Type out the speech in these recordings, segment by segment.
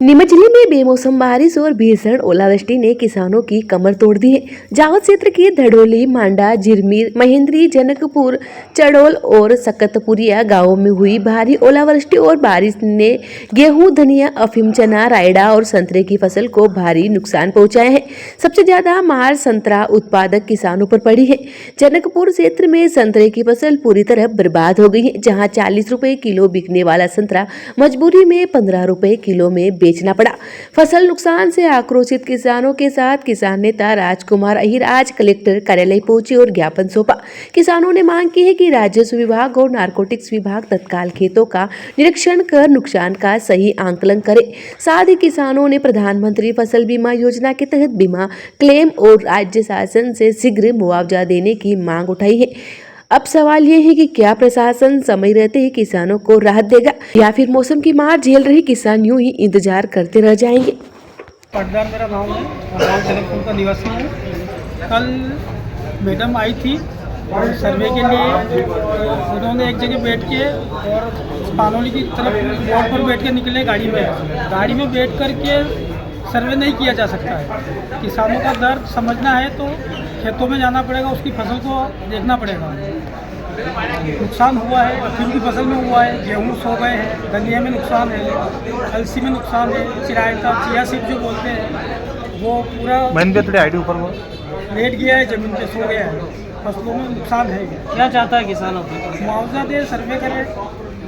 नीमच जिले में बेमौसम बारिश और भीषण ओलावृष्टि ने किसानों की कमर तोड़ दी है। जावद क्षेत्र के धड़ोली, मांडा, झिरमीर, महेंद्री, जनकपुर, चड़ोल और सकतपुरिया गांवों में हुई भारी ओलावृष्टि और बारिश ने गेहूं, धनिया, अफीम, चना, रायडा और संतरे की फसल को भारी नुकसान पहुंचाया है। सबसे ज्यादा मार संतरा उत्पादक किसानों पर पड़ी है। जनकपुर क्षेत्र में संतरे की फसल पूरी तरह बर्बाद हो गई है, जहाँ 40 रुपए किलो बिकने वाला संतरा मजबूरी में 15 रुपए किलो में बेचना पड़ा। फसल नुकसान से आक्रोशित किसानों के साथ किसान नेता राजकुमार अहिर आज कलेक्टर कार्यालय पहुंचे और ज्ञापन सौंपा। किसानों ने मांग की है कि राजस्व विभाग और नारकोटिक्स विभाग तत्काल खेतों का निरीक्षण कर नुकसान का सही आंकलन करे। साथ ही किसानों ने प्रधानमंत्री फसल बीमा योजना के तहत बीमा क्लेम और राज्य शासन से शीघ्र मुआवजा देने की मांग उठाई है। अब सवाल ये है कि क्या प्रशासन समय रहते ही किसानों को राहत देगा या फिर मौसम की मार झेल रहे किसान यूं ही इंतजार करते रह जाएंगे। पटदार मेरा गांव है और गांव जनकपुर का निवासी है। कल मैडम आई थी सर्वे के लिए, उन्होंने एक जगह बैठ के और पानोली की तरफ रोड पर बैठ के निकले गाड़ी में बैठ कर के सर्वे नहीं किया जा सकता है। किसानों का दर्द समझना है तो खेतों में जाना पड़ेगा, उसकी फसल को देखना पड़ेगा। नुकसान हुआ है, अफीम की फसल में हुआ है, गेहूँ सो गए हैं, धनिया में नुकसान है, अलसी में नुकसान है, चिया सीड जो बोलते हैं वो पूरा ऊपर वो लेट गया है, ज़मीन पे सो गया है, फसलों में नुकसान है। क्या चाहता है किसानों को? मुआवजा दे, सर्वे करे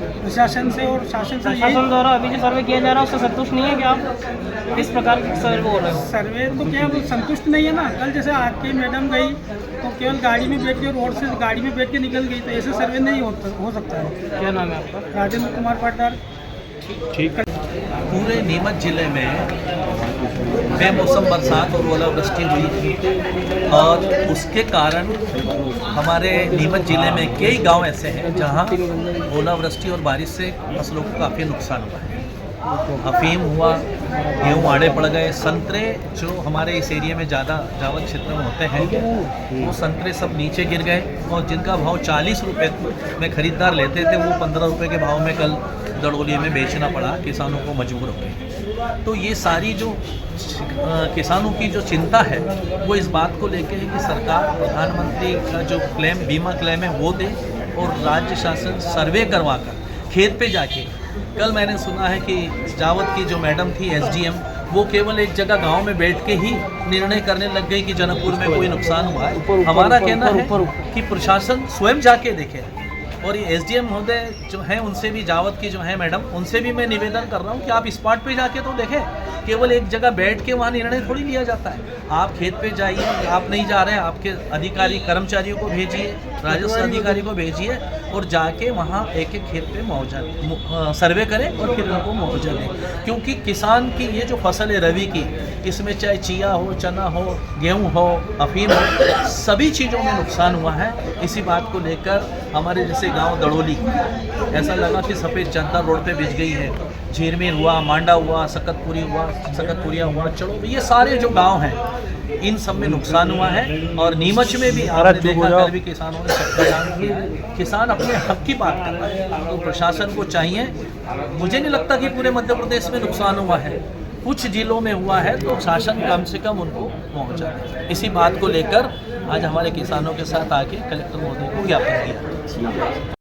प्रशासन से और शासन से। शासन द्वारा अभी जो सर्वे किया जा रहा है उससे संतुष्ट नहीं है क्या आप? किस प्रकार की सर्वे हो रहे हो? सर्वे तो क्या संतुष्ट नहीं है ना। कल जैसे आके मैडम गई तो केवल गाड़ी में बैठ के रोड से गाड़ी में बैठ के निकल गई, तो ऐसे सर्वे नहीं हो सकता है। क्या नाम है आपका? राजेंद्र कुमार पाटदार। ठीक है। पूरे नीमच जिले में बेमौसम बरसात और ओलावृष्टि हुई थी और उसके कारण हमारे नीमच जिले में कई गांव ऐसे हैं जहां ओलावृष्टि और बारिश से फसलों को काफ़ी नुकसान हुआ है। अफीम हुआ, गेहूँ आड़े पड़ गए, संतरे जो हमारे इस एरिया में ज़्यादा जावद क्षेत्र में होते हैं वो संतरे सब नीचे गिर गए और जिनका भाव 40 रुपये में खरीदार लेते थे वो 15 रुपये के भाव में कल दड़ोली में बेचना पड़ा, किसानों को मजबूर हो गए। तो ये सारी जो किसानों की जो चिंता है वो इस बात को लेके है कि सरकार प्रधानमंत्री का जो क्लेम बीमा क्लेम है वो दे और राज्य शासन सर्वे करवा कर खेत पे जाके। कल मैंने सुना है कि जावद की जो मैडम थी SDM वो केवल एक जगह गांव में बैठ के ही निर्णय करने लग गई कि जनकपुर में कोई नुकसान हुआ है। हमारा कहना है कि प्रशासन स्वयं जाके देखे और ये SDM महोदय जो हैं उनसे भी, जावद की जो है मैडम, उनसे भी मैं निवेदन कर रहा हूँ कि आप स्पॉट पे जाके तो देखें। केवल एक जगह बैठ के वहाँ निर्णय थोड़ी लिया जाता है। आप खेत पे जाइए, आप नहीं जा रहे हैं, आपके अधिकारी कर्मचारियों को भेजिए, राजस्व अधिकारी को भेजिए और जाके वहाँ एक एक खेत पे मुआवजा सर्वे करें और फिर उनको मुआवजा दें। क्योंकि किसान की ये जो फसल है रबी की, इसमें चाहे चिया हो, चना हो, गेहूँ हो, अफीम हो, सभी चीज़ों में नुकसान हुआ है। इसी बात को लेकर हमारे जैसे गांव दड़ोली ऐसा लगा कि सफ़ेद चादर रोड पे बिछ गई है। झिरमीर हुआ, मांडा हुआ, सकतपुरिया हुआ, चलो ये सारे जो गांव हैं इन सब में नुकसान हुआ है। और नीमच में भी आपने देखा कल भी किसानों ने चक्काजाम किया है। किसान अपने हक की बात कर रहे हैं तो प्रशासन को चाहिए। मुझे नहीं लगता कि पूरे मध्य प्रदेश में नुकसान हुआ है, कुछ जिलों में हुआ है तो शासन कम से कम उनको मुआवजा दे। इसी बात को लेकर आज हमारे किसानों के साथ आके कलेक्टर महोदय को ज्ञापन दिया।